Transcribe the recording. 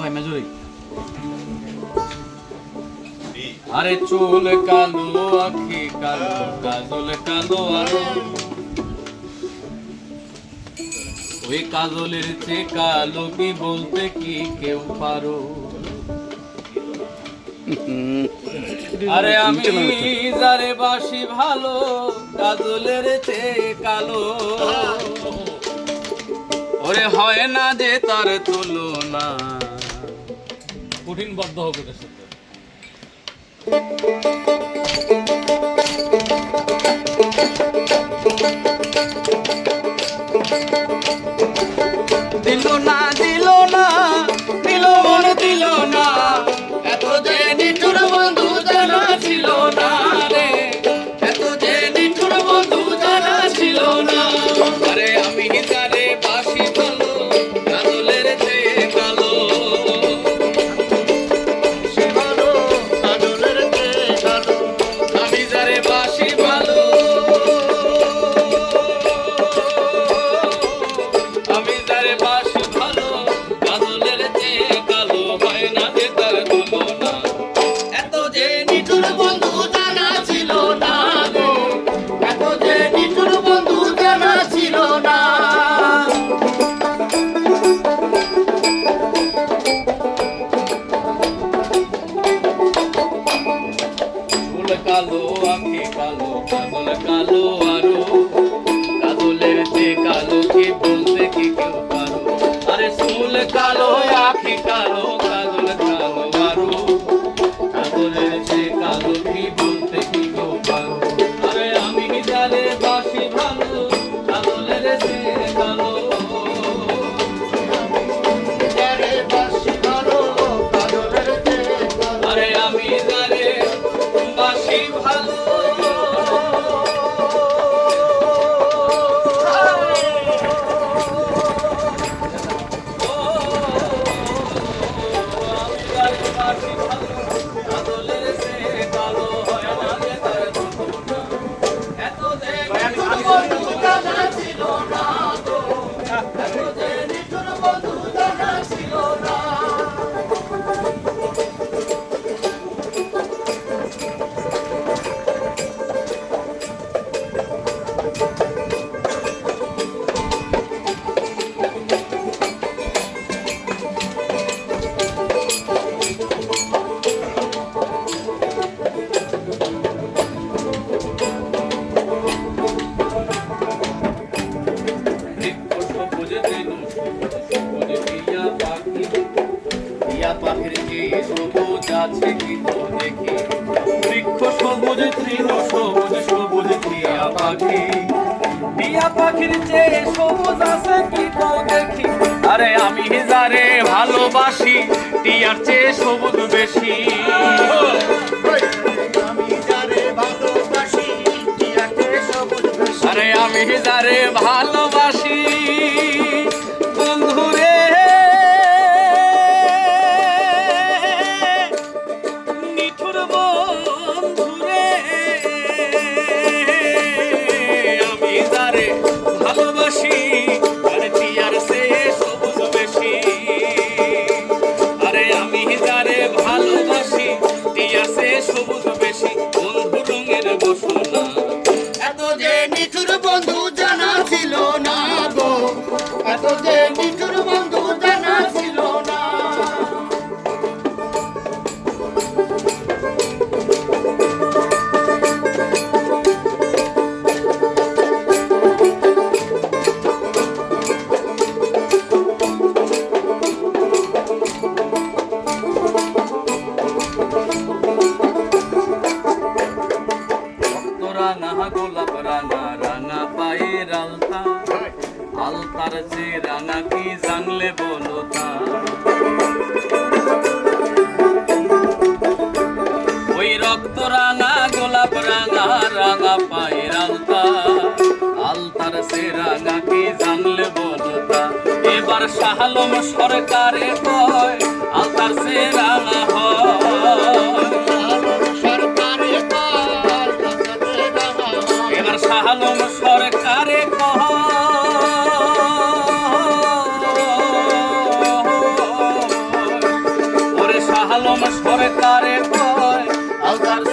ভাই মেজুরি আরে চুল কালো আখি কালো কাজল কালো আরো ওই কাজলের চেয়ে কালো কি বলতে কি কেউ পারো আরে আমি যারে বাসি ভালো কাজলের চেয়ে কালো ওরে হয় না যে তার তুলনা কঠিন বদ্ধ হবে এটার সাথে দিল না দিল না দিল মন দিল না এত যে নিঠুর বন্ধু জানা ছিল না রে এত যে নিঠুর বন্ধু জানা ছিল না আরে আমি যারে বাসি ভালো কাজলের চেয়ে কালো সে ভালো কাজলের চেয়ে কালো আমি যারে বাসি ভালো আমি যারে বাসি ভালো কাজলের চেয়ে কালো হয় না যে তার তুলনা এত যে নিঠুর বন্ধু জানা ছিল না গো এত যে নিঠুর বন্ধু জানা ছিল না চুল কালো আখি কালো কাজল কালো আরো কাজলের চেয়ে কালো কি বলতে কি কেউ পারো আরে চুল কালো আখি কালো কাজল কালো আরো কাজলের চেয়ে কালো কি বলতে কি কেউ পারো আরে আমি যারে বাসি ভালো কাজলের চেয়ে কালো যারে বাসি ভালো কাজলের চেয়ে কালো আরে আমি যারে বাসি ভালো পাখির যে সবুজ আছে কি তো দেখি বৃক্ষ সবুজ তৃণ সবুজ সবুজ টিয়া পাখি টিয়া পাখির যে সবুজ আছে কি তো দেখি আরে আমি যারে ভালোবাসি টিয়ার চেয়ে সবুজ বেশি আমি যারে ভালোবাসি টিয়ার চেয়ে সবুজ বেশি আরে আমি যারে ভালোবাসি বন্ধুরে সবুজ বেশি বন্ধু রঙের বসনা এত যে নিঠুর বন্ধু জানা ছিল না গো এত যে নিঠুর বন্ধু জানা ছিল না গোলাপ রাঙা রাঙা পায়ের আলতা আলতার যে রাঙা কি জানলে বলো তা ওই রক্ত রাঙা গোলাপ রাঙা রাঙা পায়ের আলতা আলতার সে রাঙা কি জানলে বলো তা এবার শাহ আলম সরকারে কয় আলতার সে রাঙা হয় শাহ আলম সরকারে আলম সরকারে কয় আলতার